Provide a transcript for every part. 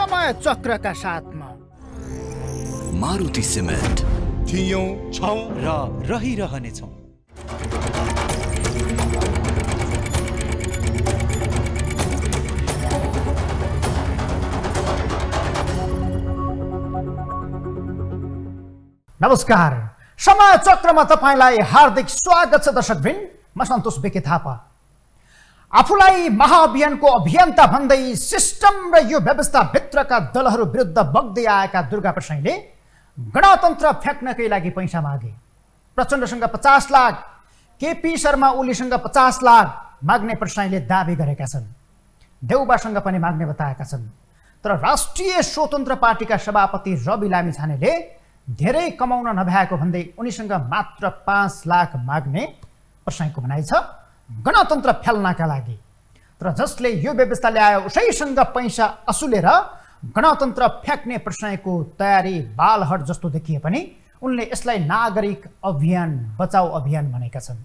समय चक्रका साथमा मारुति सिमेन्ट थियौं छौं र रहिरहनेछौं। नमस्कार, समय चक्रमा तपाईलाई हार्दिक स्वागत छ दर्शकवृन्द। म सन्तोष बेके थापा। आफूलाई महाअभियानको अभियन्ता भन्दै सिस्टम र यो व्यवस्थाभित्रका दलहरू विरुद्ध बग्दै आएका दुर्गा प्रसाईले गणतन्त्र फ्याँक्नकै लागि पैसा मागे। प्रचण्डसँग 50 लाख, केपी शर्मा ओलीसँग 50 लाख माग्ने प्रसाईले दाबी गरेका छन्। देउबासँग पनि माग्ने बताएका छन्। तर राष्ट्रिय स्वतन्त्र पार्टीका सभापति रवि लामिछानेले धेरै कमाउन नभएको भन्दै उनीसँग मात्र 5 लाख माग्ने प्रसाईको भनाइ छ गणतन्त्र फ्याल्नका लागि। तर जसले यो व्यवस्था ल्यायो उसैसँग पैसा असुलेर गणतन्त्र फ्याँक्ने प्रसाईको तयारी बालहट जस्तो देखिए पनि उनले यसलाई नागरिक अभियान बचाउ अभियान भनेका छन्।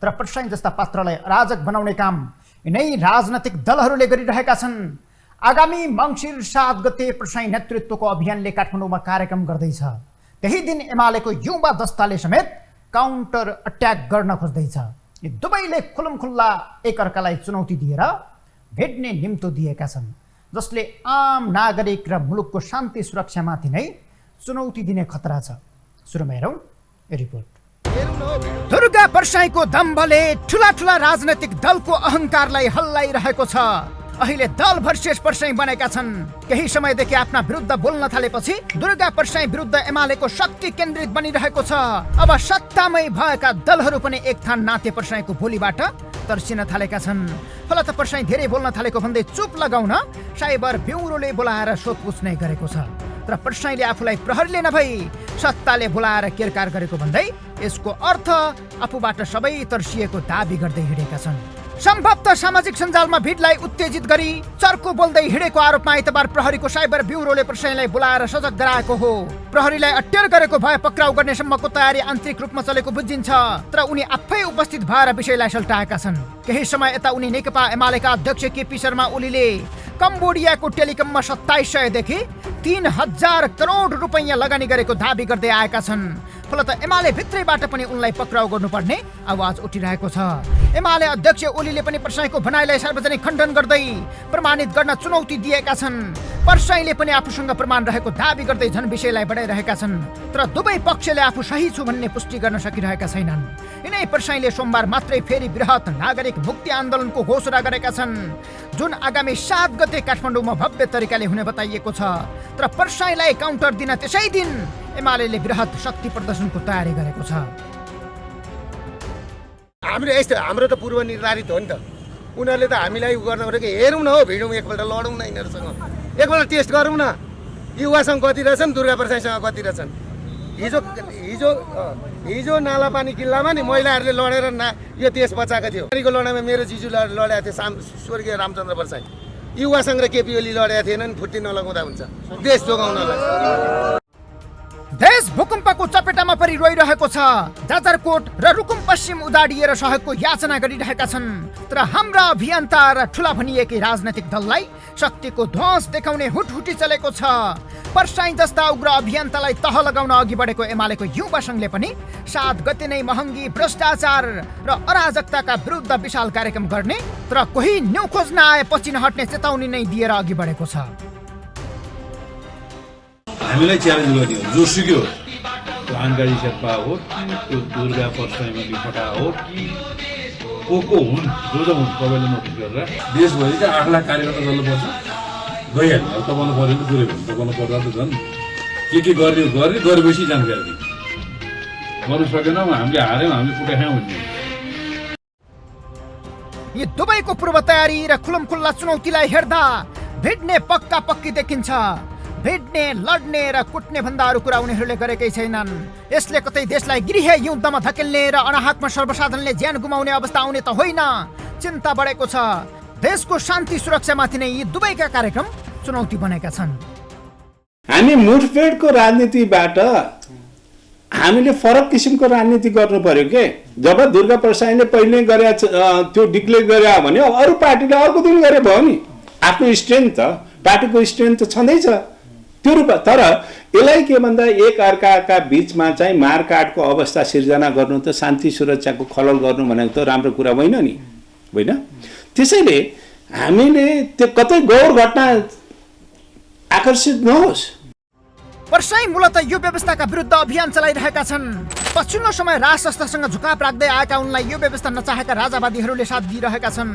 तर प्रसाई जस्ता पात्रलाई अराजक बनाउने काम यिनै राजनैतिक दलहरूले गरिरहेका छन्। आगामी मङ्सिर 7 गते प्रसाई नेतृत्वको अभियानले काठमाडौँमा कार्यक्रम गर्दैछ। त्यही दिन एमालेको युवा दस्ताले समेत काउन्टर अट्याक गर्न खोज्दैछ। यी दुवैले खुल्ला एकअर्कालाई चुनौती दिएर भेट्ने निम्तो दिएका छन्, जसले आम नागरिक र मुलुकको शान्ति सुरक्षामाथि नै चुनौती दिने खतरा छ। सुरुमा हेरौँ यो रिपोर्ट। दुर्गा प्रसाईको दम्भले ठुला राजनैतिक दलको अहङ्कारलाई हल्लाइरहेको छ। अहिले दल भर्सेस प्रसाई बनेका छन्। केही समयदेखि आफ्ना विरुद्ध बोल्न थालेपछि दुर्गा प्रसाई विरुद्ध एमालेको शक्ति केन्द्रित बनिरहेको छ। अब सत्तामै भएका दलहरू पनि एक थान नाते प्रसाईको बोलीबाट तर्सिन थालेका छन्। फलत प्रसाई धेरै बोल्न थालेको भन्दै चुप लगाउन साइबर ब्युरोले बोलाएर सोधपुछ नै गरेको छ। तर प्रसाईले आफूलाई प्रहरीले नभई सत्ताले बोलाएर केरकार गरेको भन्दै यसको अर्थ आफूबाट सबै तर्सिएको दाबी गर्दै हिँडेका छन्। सम्भवतः सामाजिक सञ्जालमा भिडलाई उत्तेजित गरी चर्को बोल्दै हिँडेको आरोपमा आइतबार प्रहरीको साइबर ब्युरोले प्रसाईलाई बोलाएर सजग गराएको हो। प्रहरीलाई अट्टेर गरेको भए पक्राउ गर्ने सम्मको तयारी आन्तरिक रूपमा चलेको बुझिन्छ। तर उनी आफै उपस्थित भएर विषयलाई सल्टाएका छन्। केही समय यता उनी नेकपा एमालेका अध्यक्ष केपी शर्मा ओलीले कम्बोडियाको टेलिकममा 2700 देखि 3000 करोड रुपैयाँ लगानी गरेको दाबी गर्दै आएका छन्। फलत एमाले भित्रैबाट पनि उनलाई पक्राउ गर्नुपर्ने आवाज उठिरहेको छ। एमाले अध्यक्ष ओलीले पनि प्रसाईको भनाइलाई सार्वजनिक खण्डन गर्दै प्रमाणित गर्न चुनौती दिएका छन्। प्रसाईले पनि आफूसँग प्रमाण रहेको दाबी गर्दै झन विषयलाई बढाइरहेका छन्। तर दुवै पक्षले आफू सही छु भन्ने पुष्टि गर्न सकिरहेका छैनन्। यिनै प्रसाईले सोमबार मात्रै फेरि बृहत नागरिक मुक्ति आन्दोलनको घोषणा गरेका छन्, जुन आगामी 7 गते काठमाडौँमा भव्य तरिकाले हुने बताइएको छ। तर प्रसाईलाई काउन्टर दिन त्यसै दिन एमालेले बृहत शक्ति प्रदर्शनको तयारी गरेको छ। हाम्रो त पूर्व निर्धारित हो नि त। उनीहरूले त हामीलाई गर्न भनेको हेरौँ न हो, भिडौँ, एकपल्ट लडौँ न यिनीहरूसँग, एकपल्ट टेस्ट गरौँ न युवासँग कति रहेछन्, दुर्गा प्रसाईसँग कति रहेछन्। हिजो नालापानी किल्लामा नि महिलाहरूले लडेर यो देश बचाएको थियो। को लडाइँमा मेरो जिजु लडेको थियो, स्वर्गीय रामचन्द्र प्रसाई। युवासँग र केपी ओली लडेका थिएनन्, फुट्टी नलगाउँदा हुन्छ देश जोगाउनलाई। देश भूकम्पको चपेटामा परि रोइरहेको छ। जाजरकोट र रुकुम पश्चिम उदाडिएर सहयोगको याचना गरिरहेका छन्। तर हाम्रा अभियन्ता र ठुला भनिएकै राजनैतिक दललाई शक्तिको ध्वंस देखाउने हुटहुटी चलेको छ। प्रसाई जस्ता उग्र अभियन्तालाई तह लगाउन अघि बढेको एमालेको युवा संघले पनि 7 गते नै महँगी, भ्रष्टाचार र अराजकताका विरुद्ध विशाल कार्यक्रम गर्ने, तर कोही न्यु खोज्न आए पछि नहट्ने चेतावनी नै दिएर अघि बढेको छ। हामीलाई च्यालेन्ज गर्ने हो जोसुकै हो, त्यो आङ्गाडी शेर्पा हो कि त्यो दुर्गा प्रसाईमा विफटा हो कि को हुन्, जो हुन्, तपाईँले नोटिस गरेर देशभरि चाहिँ 8 लाख कार्यकर्ता जल्लो पर्छ गइहाल्ने। अब तपाईँले पऱ्यो नि कुरै भन्नु, तपाईँले पर्दा त झन् के गरेपछि जानकारी दिनु गर्नु सकेनौँ, हामीले हार्यौँ, हामीले फुटा खायौँ भन्ने। यी दुवैको पूर्व तयारी र खुल्ला चुनौतीलाई हेर्दा भिड्ने पक्का पक्की देखिन्छ। भिड्ने, लड्ने र कुट्ने भन्दा अरू कुरा उनीहरूले गरेकै छैनन्। यसले कतै देशलाई गृह युद्धमा धकेल्ने र अनाहकमा सर्वसाधारणले ज्यान गुमाउने अवस्था आउने त होइन। चिन्ता बढेको छ। देशको शान्ति सुरक्षामाथि नै यी दुवैका कार्यक्रम चुनौती बनेका छन्। हामी मुठभेडको राजनीतिबाट हामीले फरक किसिमको राजनीति गर्नु पर्यो के। जब दुर्गा प्रसाईले पहिले गरे त्यो डिक्लेयर गरे भने अरू पार्टीले अर्को दिन गरे भयो नि। आफ्नो स्ट्रेन्थ पार्टीको स्ट्रेन्थ त छँदैछ त्यो रूपमा। तर यसलाई के भन्दा एक अर्काका बिचमा चाहिँ मारकाटको अवस्था सिर्जना गर्नु त शान्ति सुरक्षाको खलल गर्नु भनेको त राम्रो कुरा होइन नि, होइन? त्यसैले हामीले त्यो कतै गौर घटना आकर्षित नहोस्। पर्साई मूलत यो व्यवस्थाका विरुद्ध अभियान चलाइरहेका छन्। पछिल्लो समय राजसंस्थासँग झुकाव राख्दै आएका उनलाई यो व्यवस्था नचाहेका राजावादीहरूले साथ दिइरहेका छन्।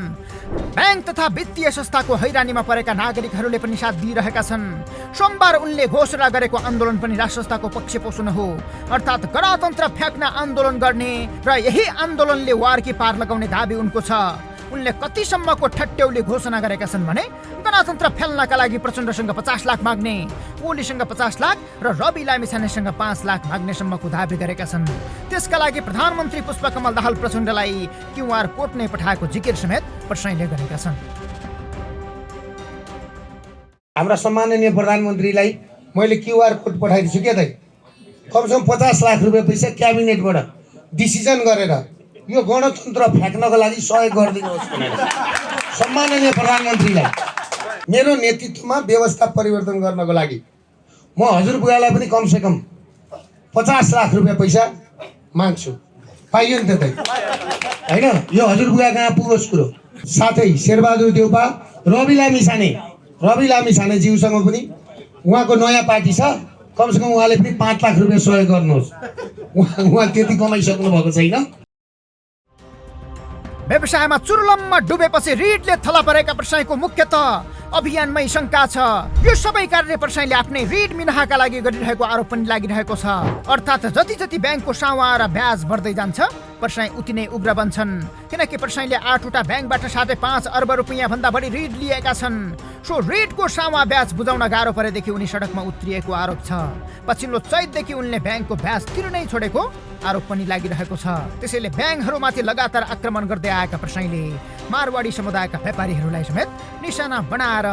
ब्याङ्क तथा वित्तीय संस्थाको हैरानीमा परेका नागरिकहरूले पनि साथ दिइरहेका छन्। सोमबार उनले घोषणा गरेको आन्दोलन पनि राजसंस्थाको पक्ष पोषण हो, अर्थात् गणतन्त्र फ्याँक्न आन्दोलन गर्ने र यही आन्दोलनले वारकी पार लगाउने दाबी उनको छ। उनले कतिसम्मको ठट्यौली घोषणा गरेका छन् भने गणतन्त्र फेल्नका लागि प्रचण्डसँग 50 लाख माग्ने, ओलीसँग 50 लाख र रवि लामिछानेसँग 5 लाख माग्ने सम्मको दाबी गरेका छन्। त्यसका लागि प्रधानमन्त्री पुष्पकमल दाहाल प्रचण्डलाई क्यूआर कोड नै पठाएको जिकिर समेत पर्साईले गरेका छन्। हाम्रा सम्माननीय प्रधानमन्त्रीलाई मैले क्यूआर कोड पठाइदिन्छु के दाइ, कमसेकम 50 लाख रुपियाँ पैसा क्याबिनेटबाट डिसिजन गरेर यो गणतन्त्र फ्याँक्नको लागि सहयोग गरिदिनुहोस् भनेर सम्माननीय प्रधानमन्त्रीलाई मेरो नेतृत्वमा व्यवस्था परिवर्तन गर्नको लागि म हजुरबुवालाई पनि कमसेकम 50 लाख रुपियाँ पैसा माग्छु। पाइयो नि त दाइ, होइन? यो हजुरबुवा कहाँ पुगोस् कुरो। साथै शेरबहादुर देउपा, रवि लामिछाने ज्यूसँग पनि उहाँको नयाँ पार्टी छ, कमसेकम उहाँले पनि 5 लाख रुपियाँ सहयोग गर्नुहोस्। उहाँ त्यति कमाइसक्नु भएको छैन। व्यवसायमा चुरुलम्मा डुबेपछि ऋणले थला परेका पर्साईको मुख्यतः अभियानमै शङ्का छ। यो सबै कार्य पर्साईले आफ्नै ऋण मिनाहाका लागि गरिरहेको आरोप पनि लागिरहेको छ। अर्थात् जति जति ब्याङ्कको सावा र ब्याज बढ्दै जान्छ पर्साई उति नै उग्र बन्छन्, किनकि पर्साईले 8वटा ब्याङ्कबाट 5.5 अर्ब रुपियाँ भन्दा बढी ऋण लिएका छन्। सो ऋणको सावा ब्याज बुझाउन गाह्रो परेदेखि उनी सडकमा उत्रिएको आरोप छ। पछिल्लो चैतदेखि उनले ब्याङ्कको ब्याज तिर्नै छोडेको आरोप पनि लागिरहेको छ। त्यसैले ब्याङ्कहरूमाथि लगातार आक्रमण गर्दै आएका पर्साईले मारवाडी समुदायका व्यापारीहरूलाई समेत निशाना बनाएर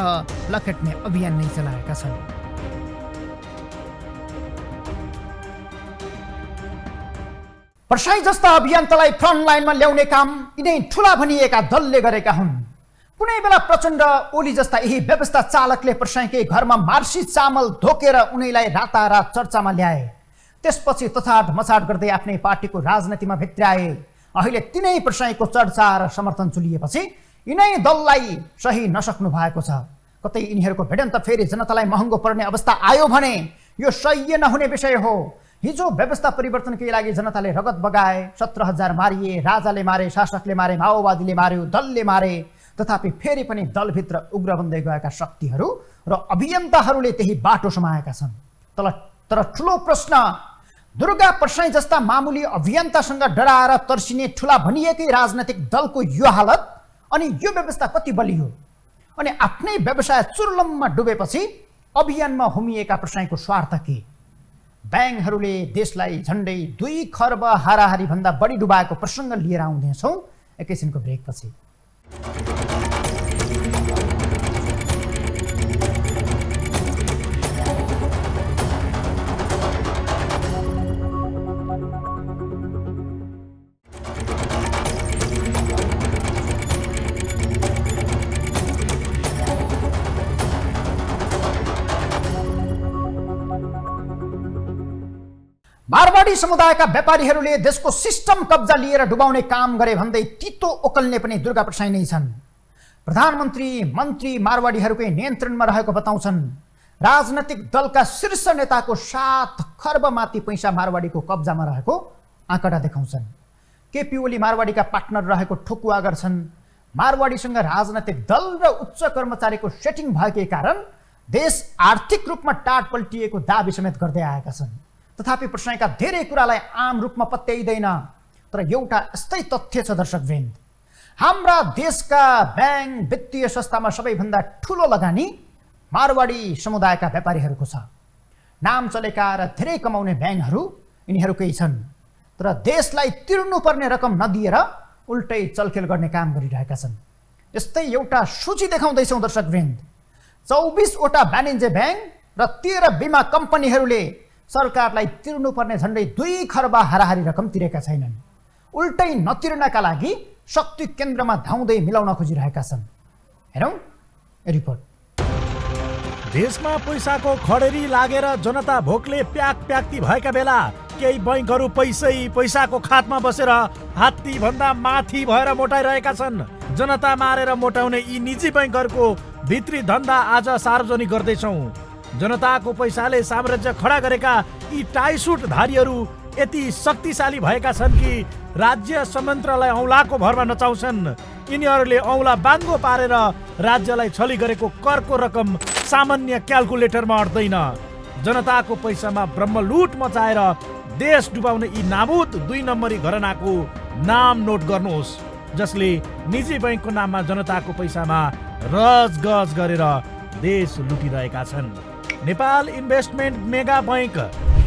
लखेट्ने अभियान नै चलाएका छन्। पर्साई जस्ता अभियन्तालाई फ्रन्ट लाइनमा ल्याउने काम यिनै ठुला भनिएका दलले गरेका हुन्। कुनै बेला प्रचण्ड, ओली जस्ता यही व्यवस्था चालकले पर्साईकै घरमा मार्सी चामल धोकेर उनीलाई रातारात चर्चामा ल्याए। त्यसपछि तछाड मछाड गर्दै आफ्नै पार्टीको राजनीतिमा भित्र्याए। अहिले तिनै पर्साईको चर्चा र समर्थन चुलिएपछि यिनै दललाई सही नसक्नु भएको छ। कतै यिनीहरूको भिडन्त फेरि जनतालाई महँगो पर्ने अवस्था आयो भने यो सह्य नहुने विषय हो। हिजो व्यवस्था परिवर्तनकै लागि जनताले रगत बगाए, 17,000 मारिए, राजाले मारे, शासकले मारे, माओवादीले मार्यो, दलले मारे। तथापि फेरि पनि दलभित्र उग्र बन्दै गएका शक्तिहरू र अभियन्ताहरूले त्यही बाटो समाएका छन्। तर ठुलो प्रश्न, दुर्गा पर्साई जस्ता मामुली अभियन्तासँग डराएर तर्सिने ठुला भनिएकै राजनैतिक दलको यो हालत अनि यो व्यवस्था कति बलियो? अनि आफ्नै व्यवसाय चुर्लममा डुबेपछि अभियानमा होमिएका पर्साईको स्वार्थ के? ब्याङ्कहरूले देशलाई झन्डै 2 खर्ब हाराहारी भन्दा बढी डुबाएको प्रसङ्ग लिएर आउँदैछौँ एकैछिनको ब्रेकपछि। मारवाडी समुदायका व्यापारीहरूले देशको सिस्टम कब्जा लिएर डुबाउने काम गरे भन्दै तितो ओकल्ने पनि दुर्गा पर्साई नै छन्। प्रधानमन्त्री, मन्त्री मारवाडीहरूकै नियन्त्रणमा रहेको बताउँछन्। राजनैतिक दलका शीर्ष नेताको 7 खर्ब माथि पैसा मारवाडीको कब्जामा रहेको आँकडा देखाउँछन्। केपी ओली मारवाडीका पार्टनर रहेको ठोकुवा गर्छन्। मारवाडीसँग राजनैतिक दल र उच्च कर्मचारीको सेटिङ भएकै कारण देश आर्थिक रूपमा टाट पल्टिएको दाबी समेत गर्दै आएका छन्। तथापि पर्साईका धेरै कुरालाई आम रूपमा पत्याइँदैन। तर एउटा यस्तै तथ्य छ दर्शकवृन्द, हाम्रा देशका ब्याङ्क, वित्तीय संस्थामा सबैभन्दा ठुलो लगानी मारवाडी समुदायका व्यापारीहरूको छ। नाम चलेका र धेरै कमाउने ब्याङ्कहरू यिनीहरूकै छन्। तर देशलाई तिर्नुपर्ने रकम नदिएर उल्टै चलखेल गर्ने काम गरिरहेका छन्। यस्तै एउटा सूची देखाउँदैछौँ दर्शकवृन्द। 24 वटा वाणिज्य ब्याङ्क र 13 बिमा कम्पनीहरूले सरकारलाई तिर्नुपर्ने झन्डै 2 खर्ब हाराहारी रकम तिरेका छैनन्। उल्टै नतिर्नका लागि शक्ति केन्द्रमा धाउँदै मिलाउन खोजिरहेका छन्। हेरौँ रिपोर्ट। देशमा पैसाको खडेरी लागेर जनता भोकले प्याकप्याक्ती भएका बेला केही बैंकहरू पैसाको खातमा बसेर हात्ती भन्दा माथि भएर मोटाइरहेका छन्। जनता मारेर मोटाउने यी निजी बैंकहरूको भित्री धन्दा आज सार्वजनिक गर्दैछौँ। जनताको पैसाले साम्राज्य खडा गरेका यी टाइसुटधारीहरू यति शक्तिशाली भएका छन् कि राज्य संयन्त्रलाई औँलाको भरमा नचाउँछन्। यिनीहरूले औँला बाङ्गो पारेर राज्यलाई छली गरेको करको रकम सामान्य क्याल्कुलेटरमा अट्दैन। जनताको पैसामा ब्रह्मलुट मचाएर देश डुबाउने यी नाबुद 2 नम्बरी घरनाको नाम नोट गर्नुहोस्, जसले निजी बैंकको नाममा जनताको पैसामा रजगज गरेर देश लुटिरहेका छन्। Nepal Investment Mega Bank,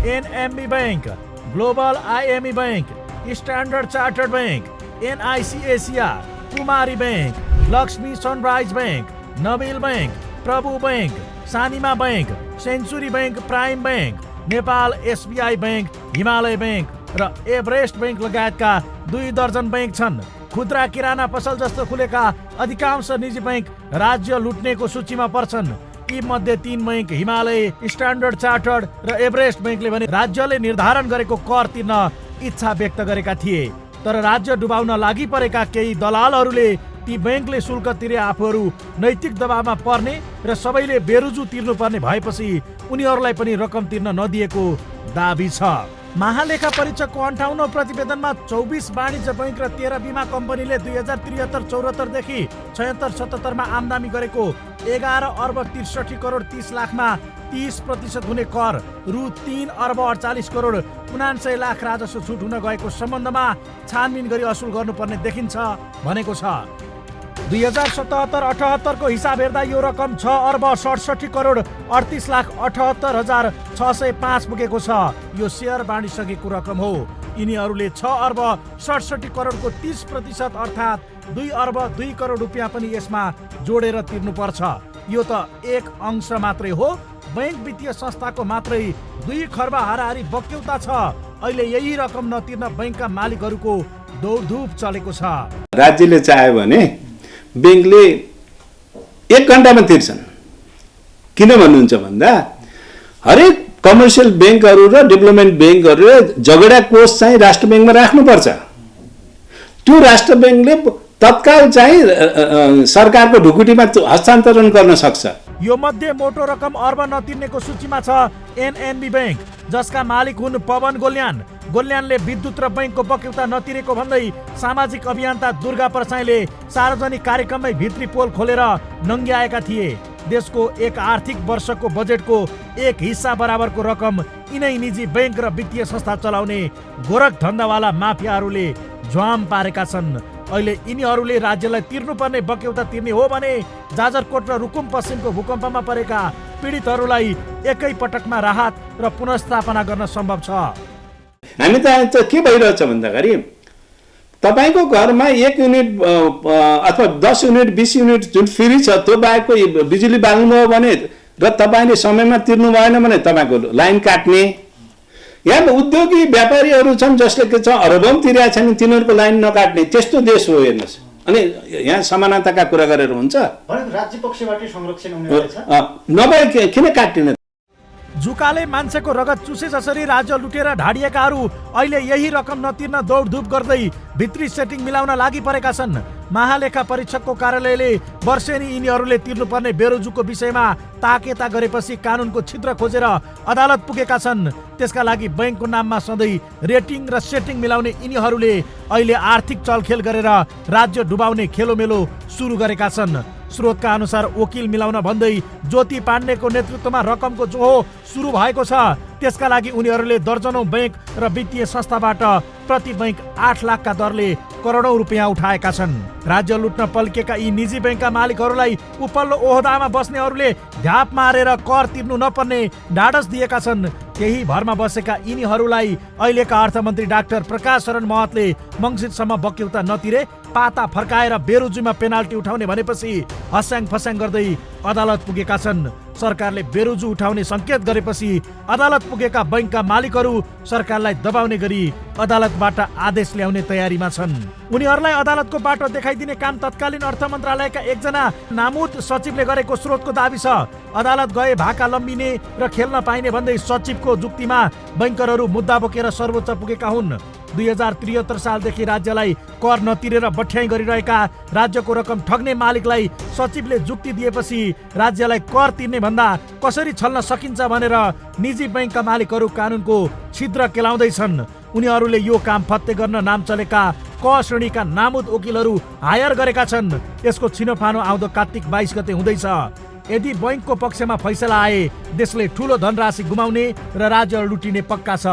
NMB Bank, Global IME Bank, Standard Chartered Bank, NIC Asia, Kumari Bank, Laxmi Sunrise Bank, Nabil Bank, Prabhu Bank, Sanima Bank, Century Bank, Prime Bank, Nepal SBI Bank, Himalaya Bank र एभरेस्ट बैंक लगायतका 2 दर्जन बैंक छन्। खुद्रा किराना पसल जस्तो खुलेका अधिकांश निजी बैंक राज्य लुट्नेको सूचीमा पर्छन्। यी मध्ये 3 बैंक हिमालय, स्ट्यान्डर्ड चार्टर्ड र एभरेस्ट बैंकले भने राज्यले निर्धारण गरेको कर तिर्न इच्छा व्यक्त गरेका थिए। तर राज्य डुबाउन लागि परेका केही दलालहरूले ती बैंकले शुल्क तिरे आफूहरू नैतिक दबावमा पर्ने र सबैले बेरुजु तिर्नुपर्ने भएपछि उनीहरूलाई पनि रकम तिर्न नदिएको दाबी छ। महालेखा परीक्षकको 58औं प्रतिवेदनमा 24 वाणिज्य बैंक र 13 बीमा कम्पनीले 2073-74 देखि 76-77 मा आम्दानी गरेको 11 अर्ब 63 करोड 30 लाखमा 30% हुने कर रु 3 अर्ब 48 करोड 79 लाख राजस्व छुट हुन गएको सम्बन्धमा छानबिन गरी असुल गर्नुपर्ने देखिन्छ भनेको छ। 2077-78 को हिसाब हेर्दा यो रकम 6 अर्ब 67 करोड 38 लाख 78 हजार 605 पुगेको छ। यो सेयर बाँडिसकेको रकम हो। यिनीहरूले 6 अर्ब 67 करोडको 30% अर्थात् 2 अर्ब 2 करोड रुपियाँ पनि यसमा जोडेर तिर्नुपर्छ। यो त एक अंश मात्रै हो। बैंक वित्तीय संस्थाको मात्रै 2 खर्ब हाराहारी बक्यौता छ। अहिले यही रकम नतिर्न बैंकका मालिकहरूको दौडधुप चलेको छ। राज्यले चाह्यो भने बैंकले 1 घण्टामा तिर्छन्। किन भन्नुहुन्छ भन्दा हरेक कमर्सियल बैंकहरू र डेभलपमेन्ट बैंकहरूले झगडा कोष चाहिँ राष्ट्र बैंकमा राख्नुपर्छ। त्यो राष्ट्र बैंकले तत्काल चाहिँ सरकारको ढुकुटीमा हस्तान्तरण गर्न सक्छ। यो मध्ये मोटो रकम अर्ब नतिर्नेको सूचीमा छ एनएनबी बैंक, जसका मालिक हुन् पवन गोल्यान। गोल्यानले विद्युत र बैंकको बक्यौता नतिरेको भन्दै सामाजिक अभियन्ता दुर्गा प्रसाईले सार्वजनिक कार्यक्रममै भित्री पोल खोलेर नङ्ग्याएका थिए। देशको एक आर्थिक वर्षको बजेटको 1 हिस्सा बराबरको रकम यिनै निजी बैंक र वित्तीय संस्था चलाउने गोरख धन्दावाला माफियाहरूले झ्वाम पारेका छन्। अहिले यिनीहरूले राज्यलाई तिर्नुपर्ने बक्यौता तिर्ने हो भने जाजरकोट र रुकुम पश्चिमको भूकम्पमा परेका पीडितहरूलाई एकै पटकमा राहत र पुनर्स्थापना गर्न सम्भव छ। हामी त के भइरहेछ भन्दाखेरि तपाईको घरमा 1 युनिट अथवा 10 युनिट 20 युनिट जुन फ्री छ त्यो बाहेकको बिजुली बाल्नुभयो भने र तपाईले समयमा तिर्नु भएन भने तपाईको लाइन काट्ने। यहाँ उद्योगी व्यापारीहरू छन् जसले के छ अरबौं तिरेका छन्, तिनीहरूको लाइन नकाट्ने। त्यस्तो देश हो हेर्नुहोस्। अनि यहाँ समानताका कुरा गरेर हुन्छ? राज्य पक्षबाटै संरक्षण हुने रहेछ। नभए किन काट्दिन? जुकाले मान्छेको रगत चुसे जसरी राज्य लुटेर ढाडिएकाहरू अहिले यही रकम नतिर्न दौडधुप गर्दै भित्री सेटिङ मिलाउन लागि परेका छन्। महालेखा परीक्षकको कार्यालयले वर्षेनी यिनीहरूले तिर्नुपर्ने बेरोजुको विषयमा ताकेता गरेपछि कानुनको छिद्र खोजेर अदालत पुगेका छन्। त्यसका लागि बैंकको नाममा सधैँ रेटिङ र सेटिङ मिलाउने यिनीहरूले अहिले आर्थिक चलखेल गरेर राज्य डुबाउने खेलोमेलो सुरु गरेका छन्। स्रोतका अनुसार वकिल मिलाउन भन्दै ज्योति पाण्डेको नेतृत्वमा रकमको जोहो सुरु भएको छ। त्यसका लागि उनीहरूले दर्जनौं बैंक र वित्तीय संस्थाबाट प्रति बैंक 8 लाखका दरले करोडौं रुपियाँ उठाएका छन्। राज्य लुट्न पल्केका यी निजी बैंकका मालिकहरूलाई उपल्लो ओहदामा बस्नेहरूले ढ्याप मारेर कर तिर्नु नपर्ने ढाडस दिएका छन्। केही भरमा बसेका यिनीहरूलाई अहिलेका अर्थमन्त्री डाक्टर प्रकाश शरण महतले मङ्सिरसम्म बक्यौता नतिरे पाता फर्काएर बेरोजुमा पेनाल्टी उठाउने भनेपछि हस्याङ फस्याङ गर्दै अदालत पुगेका छन्। सरकारले बेरोजु उठाउने संकेत गरेपछि अदालत पुगेका बैंकका मालिकहरू सरकारलाई दबाउने गरी अदालतबाट आदेश ल्याउने तयारीमा छन्। उनीहरूलाई अदालतको बाटो देखाइदिने काम तत्कालीन अर्थ मन्त्रालयका एकजना नामुद सचिवले गरेको स्रोतको दाबी छ। अदालत गए भाका लम्बिने र खेल्न पाइने भन्दै सचिवको जुक्तिमा बैंकरहरू मुद्दा बोकेर सर्वोच्च पुगेका हुन्। 2073 सालदेखि राज्यलाई कर नतिरेर बठ्याइ गरिरहेका राज्यको रकम ठग्ने मालिकलाई सचिवले जुक्ति दिएपछि राज्यलाई कर तिर्ने भन्दा कसरी छल्न सकिन्छ भनेर निजी बैंकका मालिकहरू कानुनको छिद्र केलाउँदैछन्। उनीहरूले यो काम फत्ते गर्न नाम चलेका क श्रेणीका नामुद वकिलहरू हायर गरेका छन्। यसको छिनोफानो आउँदो कार्तिक 22 गते हुँदैछ। यदि बैंकको पक्षमा फैसला आए देशले ठूलो धनराशि गुमाउने र राज्य लुटिने पक्का छ।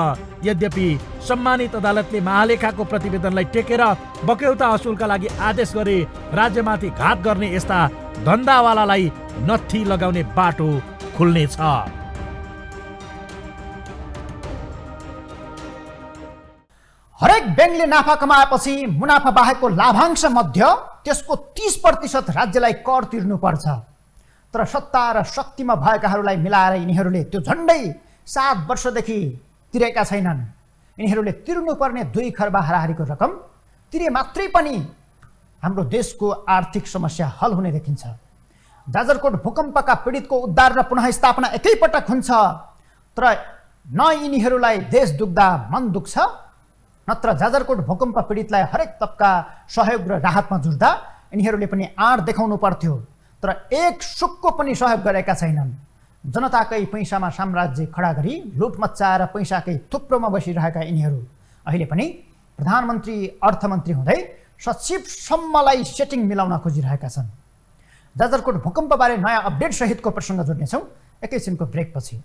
यद्यपि सम्मानित अदालतले महालेखाको प्रतिवेदनलाई टेकेर बक्यौता असुलका लागि आदेश गरे राज्यमाथि घात गर्ने यस्ता धन्दावालालाई नत्थी लगाउने बाटो खुल्नेछ। हरेक ब्याङ्कले नाफा कमाएपछि मुनाफा बाहेकको लाभांश मध्ये त्यसको 30% राज्यलाई कर तिर्नुपर्छ। तर सत्ता र शक्तिमा भएकाहरूलाई मिलाएर यिनीहरूले त्यो झन्डै 7 वर्षदेखि तिरेका छैनन्। यिनीहरूले तिर्नुपर्ने 2 खर्ब हाराहारीको रकम तिरे मात्रै पनि हाम्रो देशको आर्थिक समस्या हल हुने देखिन्छ। जाजरकोट भूकम्पका पीडितको उद्धार र पुनःस्थापना एकैपटक हुन्छ। तर न यिनीहरूलाई देश दुख्दा मन दुख्छ, नत्र जाजरकोट भूकम्प पीडितलाई हरेक तबका सहयोग र राहतमा जुट्दा यिनीहरूले पनि आँट देखाउनु पर्थ्यो। तर एक सुक्को पनि सहयोग गरेका छैनन्। जनताकै पैसामा साम्राज्य खडा गरी लुट मच्चाएर पैसाकै थुप्रोमा बसिरहेका यिनीहरू अहिले पनि प्रधानमन्त्री अर्थमन्त्री हुँदै सचिवसम्मलाई सेटिङ मिलाउन खोजिरहेका छन्। जाजरकोट भूकम्पबारे नयाँ अपडेट सहितको प्रसङ्ग जोड्नेछौँ एकैछिनको ब्रेकपछि।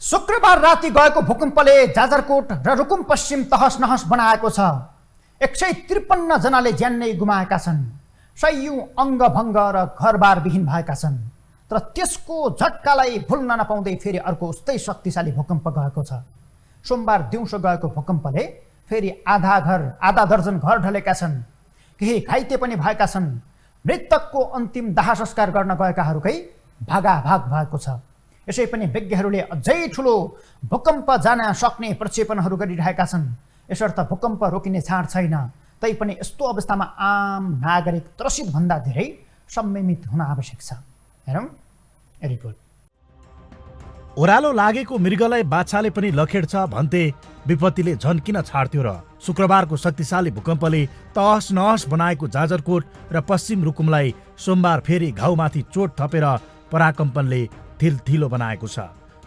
शुक्रबार राति गएको भूकम्पले जाजरकोट र रुकुम पश्चिम तहस नहस बनाएको छ। 153 जनाले ज्यान नै गुमाएका छन्। सयौं अङ्गभङ्ग र घरबार विहीन भएका छन्। तर त्यसको झट्कालाई भुल्न नपाउँदै फेरि अर्को उस्तै शक्तिशाली भूकम्प गएको छ। सोमबार दिउँसो गएको भूकम्पले फेरि आधा दर्जन घर ढलेका छन्। केही घाइते पनि भएका छन्। मृतकको अन्तिम दाह संस्कार गर्न गएकाहरूकै भागाभाग भएको छ। यसै पनि विज्ञहरूले अझै ठुलो भूकम्प जान सक्ने प्रक्षेपणहरू गरिरहेका छन्। यसर्थ भूकम्प रोकिने छाड छैन। तैपनि यस्तो अवस्थामा आम नागरिक त्रसित भन्दा धेरै संयमित हुन आवश्यक छ। हेरौँ रिपोर्ट। ओह्रालो लागेको मृगलाई बाछाले पनि लखेड्छ भन्थे विपत्तिले झन् किन छाड्थ्यो र। शुक्रबारको शक्तिशाली भूकम्पले तहस नहस बनाएको जाजरकोट र पश्चिम रुकुमलाई सोमबार फेरि घाउमाथि चोट थपेर पराकम्पनले थिलथिलो बनाएको छ।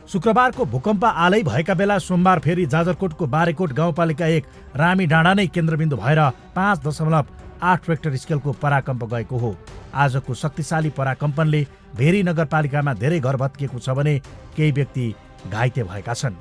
शुक्रबारको भूकम्प आलै भएका बेला सोमबार फेरि जाजरकोटको बारेकोट गाउँपालिका 1 रामी डाँडा नै केन्द्रबिन्दु भएर 5.8 रेक्टर स्केलको पराकम्प गएको हो। आजको शक्तिशाली पराकम्पनले भेरी नगरपालिकामा धेरै घर भत्किएको छ भने केही व्यक्ति घाइते भएका छन्।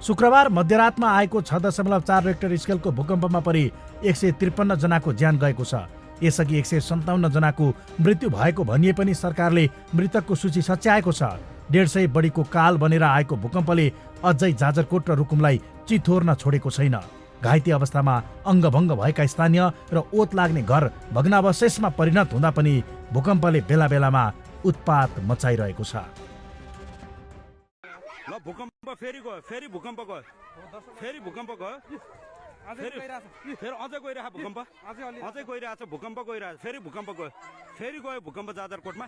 शुक्रबार मध्यरातमा आएको 6.4 रेक्टर स्केलको भूकम्पमा परि 153 जनाको ज्यान गएको छ। यसअघि 157 जनाको मृत्यु भएको भनिए पनि सरकारले मृतकको सूची सच्याएको छ। 150 बढीको काल बनेर आएको भूकम्पले अझै जाजरकोट र रुकुमलाई चिथोर्न छोडेको छैन। घाइते अवस्थामा अङ्गभङ्ग भएका स्थानीय र ओत लाग्ने घर भग्नावशेषमा परिणत हुँदा पनि भूकम्पले बेला बेलामा उत्पात मचाइरहेको छ। भूकम्प फेरि गयो, फेरि भूकम्प गयो, फेरि भूकम्प गयो, फेरि अझै गइरहेको भूकम्प, अझै गइरहेको छ भूकम्प गइरहेको, फेरि भूकम्प गयो, फेरि गयो भूकम्प जाजरकोटमा।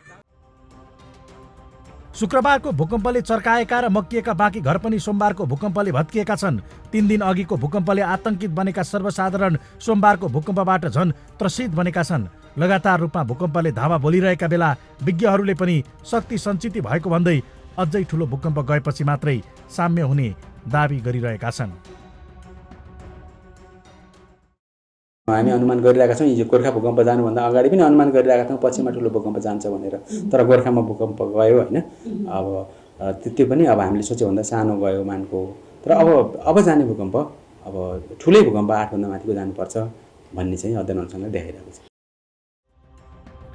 शुक्रबारको भूकम्पले चर्काएका र मक्किएका बाँकी घर पनि सोमबारको भूकम्पले भत्किएका छन्। 3 दिन अघिको भूकम्पले आतंकित बनेका सर्वसाधारण सोमबारको भूकम्पबाट झन् त्रसित बनेका छन्। लगातार रूपमा भूकम्पले धावा बोलिरहेका बेला विज्ञहरूले पनि शक्ति सञ्चित भएको भन्दै अझै ठुलो भूकम्प गएपछि मात्रै साम्य हुने दाबी गरिरहेका छन्। हामी अनुमान गरिरहेका छौँ हिजो गोर्खा भूकम्प जानुभन्दा अगाडि पनि अनुमान गरिरहेका थियौँ पश्चिममा ठुलो भूकम्प जान्छ भनेर, तर गोर्खामा भूकम्प गयो होइन। अब त्यो पनि अब हामीले सोच्योभन्दा सानो गयो मानको, तर अब जाने भूकम्प अब ठुलै भूकम्प 8 भन्दा माथिको जानुपर्छ भन्ने चाहिँ अध्ययन अनुसन्धानले देखाइरहेको छ।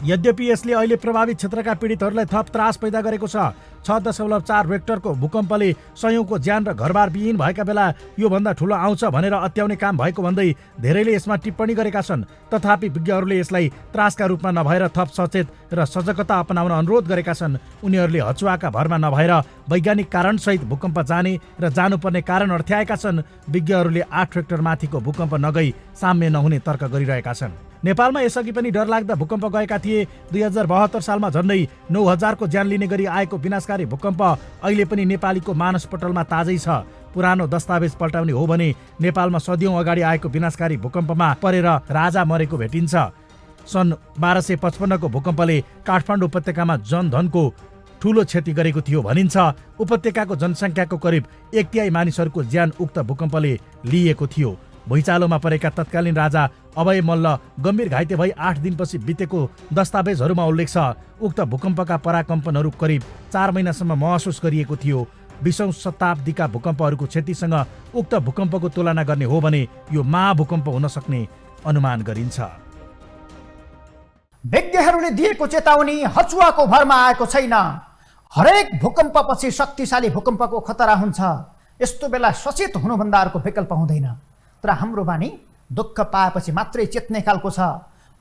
यद्यपि यसले अहिले प्रभावित क्षेत्रका पीडितहरूलाई थप त्रास पैदा गरेको छ। 6.4 रेक्टरको भूकम्पले सयौंको ज्यान र घरबार विहीन भएका बेला योभन्दा ठुलो आउँछ भनेर अत्याउने काम भएको भन्दै धेरैले यसमा टिप्पणी गरेका छन्। तथापि विज्ञहरूले यसलाई त्रासका रूपमा नभएर थप सचेत र सजगता अपनाउन अनुरोध गरेका छन्। उनीहरूले हचुवाका भरमा नभएर वैज्ञानिक कारणसहित भूकम्प जाने र जानुपर्ने कारण अर्थ्याएका छन्। विज्ञहरूले 8 रेक्टर माथिको भूकम्प नगई साम्य नहुने तर्क गरिरहेका छन्। नेपालमा यसअघि पनि डरलाग्दा भूकम्प गएका थिए। 2072 सालमा झन्डै 9000 को ज्यान लिने गरी आएको विनाशकारी भूकम्प अहिले पनि नेपालीको मानसपटलमा ताजै छ। पुरानो दस्तावेज पल्टाउने हो भने नेपालमा सदियौं अगाडि आएको विनाशकारी भूकम्पमा परेर राजा मरेको भेटिन्छ। सन् 1255 को भूकम्पले काठमाडौँ उपत्यकामा जनधनको ठूलो क्षति गरेको थियो भनिन्छ। उपत्यकाको जनसङ्ख्याको करिब 1/3 मानिसहरूको ज्यान उक्त भूकम्पले लिएको थियो। भुइँचालोमा परेका तत्कालीन राजा अभय मल्ल गम्भीर घाइते भई 8 दिनपछि बितेको दस्तावेजहरूमा उल्लेख छ। उक्त भूकम्पका पराकम्पनहरू करिब 4 महिनासम्म महसुस गरिएको थियो। 20औं शताब्दीका भूकम्पहरूको क्षतिसँग उक्त भूकम्पको तुलना गर्ने हो भने यो महाभूकम्प हुन सक्ने अनुमान गरिन्छ। विज्ञहरूले दिएको चेतावनी हचुवाको भरमा आएको छैन। हरेक भूकम्पपछि शक्तिशाली भूकम्पको खतरा हुन्छ। यस्तो बेला सचेत हुनुभन्दा अर्को विकल्प हुँदैन। तर हाम्रो बानी दुःख पाएपछि मात्रै चेत्ने खालको छ।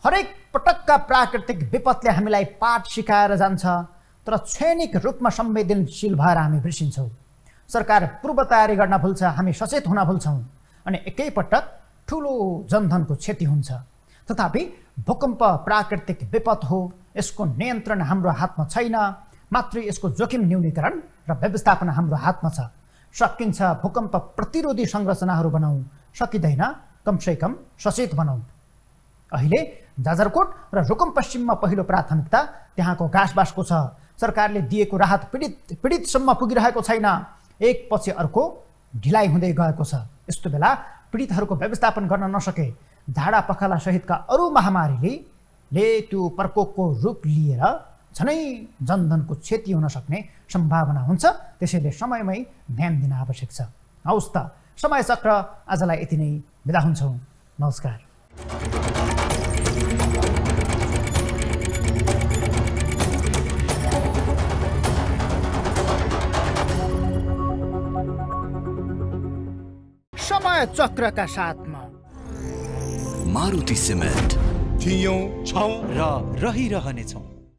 हरेक पटकका प्राकृतिक विपदले हामीलाई पाठ सिकाएर जान्छ, तर क्षणिक रूपमा संवेदनशील भएर हामी बिर्सिन्छौँ। सरकार पूर्व तयारी गर्न भुल्छ, हामी सचेत हुन भुल्छौँ अनि एकैपटक ठुलो जनधनको क्षति हुन्छ। तथापि भूकम्प प्राकृतिक विपद हो, यसको नियन्त्रण हाम्रो हातमा छैन, मात्र यसको जोखिम न्यूनीकरण र व्यवस्थापन हाम्रो हातमा छ। सकिन्छ भूकम्प प्रतिरोधी संरचनाहरू बनाऊ, सकिँदैन कमसे कम सचेत बनाऊ। अहिले जाजरकोट र रुकुम पश्चिममा पहिलो प्राथमिकता त्यहाँको घाँसबासको छ। सरकारले दिएको राहत पीडितसम्म पुगिरहेको छैन, एकपछि अर्को ढिलाइ हुँदै गएको छ। यस्तो बेला पीडितहरूको व्यवस्थापन गर्न नसके झाडा पखाला सहितका अरू महामारीले त्यो प्रकोपको रूप लिएर झनै जनधनको क्षति हुन सक्ने सम्भावना हुन्छ। त्यसैले समयमै ध्यान दिन आवश्यक छ। हवस् त, समय चक्र आजलाई यति नै, बिदा हुन्छौँ। नमस्कार। समय चक्रका साथमा मारुति सिमेन्ट थियौं, छौं र रहिरहनेछौं।